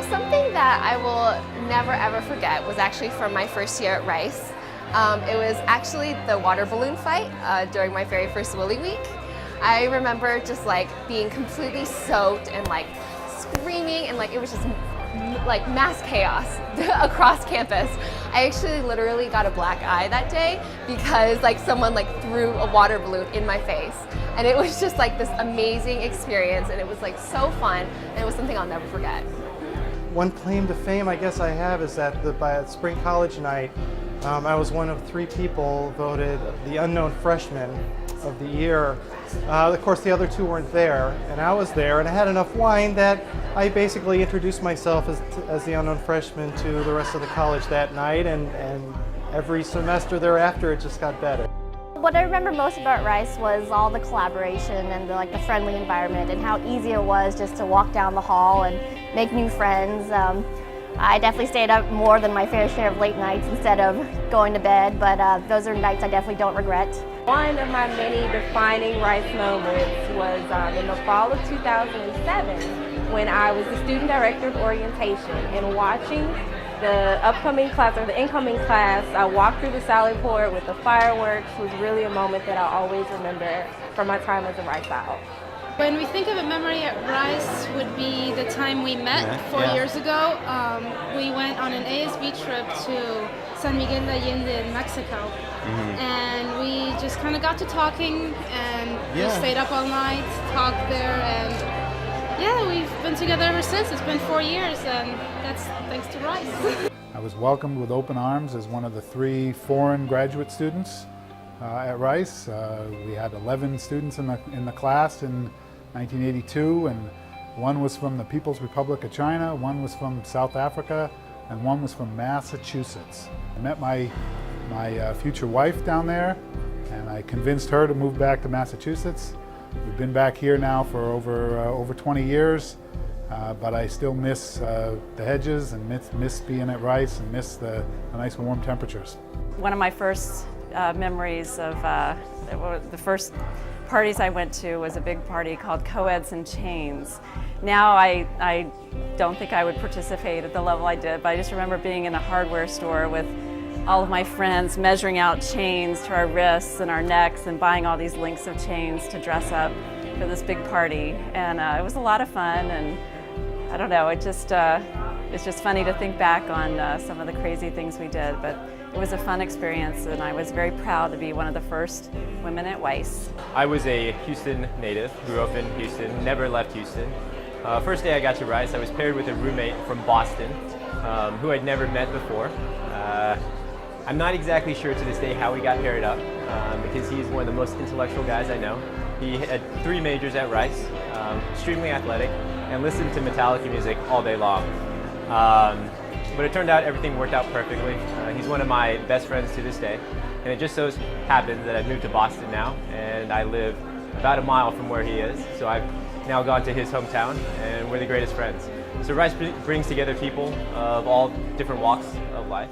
So something that I will never ever forget was actually from my first year at Rice. It was actually the water balloon fight during my very first Willy Week. I remember just like being completely soaked and like screaming, and like it was just like mass chaos across campus. I actually literally got a black eye that day because like someone like threw a water balloon in my face, and it was just like this amazing experience, and it was like so fun, and it was something I'll never forget. One claim to fame I guess I have is that by spring college night, I was one of 3 people voted the unknown freshman of the year. Of course, the other 2 weren't there, and I was there, and I had enough wine that I basically introduced myself as the unknown freshman to the rest of the college that night, and every semester thereafter it just got better. What I remember most about Rice was all the collaboration and the friendly environment, and how easy it was just to walk down the hall and make new friends. I definitely stayed up more than my fair share of late nights instead of going to bed, but those are nights I definitely don't regret. One of my many defining Rice moments was in the fall of 2007 when I was the student director of orientation, and watching the upcoming class or the incoming class walk through the Sally Port with the fireworks was really a moment that I'll always remember from my time as a Rice Owl. When we think of a memory at Rice would be the time we met 4 years ago. We went on an ASB trip to San Miguel de Allende in Mexico. And we just kind of got to talking, and we stayed up all night, talked there, and yeah, we've been together ever since. It's been 4 years, and that's thanks to Rice. I was welcomed with open arms as one of the 3 foreign graduate students at Rice. We had 11 students in the class in 1982, and 1 was from the People's Republic of China, 1 was from South Africa, and 1 was from Massachusetts. I met my future wife down there, and I convinced her to move back to Massachusetts. We've been back here now for over 20 years, but I still miss the hedges, and miss being at Rice, and miss the nice warm temperatures. One of my first memories of the first parties I went to was a big party called Co-eds and Chains. Now I don't think I would participate at the level I did, but I just remember being in a hardware store with all of my friends measuring out chains to our wrists and our necks and buying all these links of chains to dress up for this big party. And it was a lot of fun, and I don't know, it's just funny to think back on some of the crazy things we did, but it was a fun experience, and I was very proud to be one of the first women at Rice. I was a Houston native, grew up in Houston, never left Houston. First day I got to Rice, I was paired with a roommate from Boston who I'd never met before. I'm not exactly sure to this day how we got paired up because he's one of the most intellectual guys I know. He had 3 majors at Rice, extremely athletic, and listened to Metallica music all day long. But it turned out everything worked out perfectly. He's one of my best friends to this day, and it just so happens that I've moved to Boston now, and I live about a mile from where he is, so I've now gone to his hometown, and we're the greatest friends. So Rice brings together people of all different walks of life.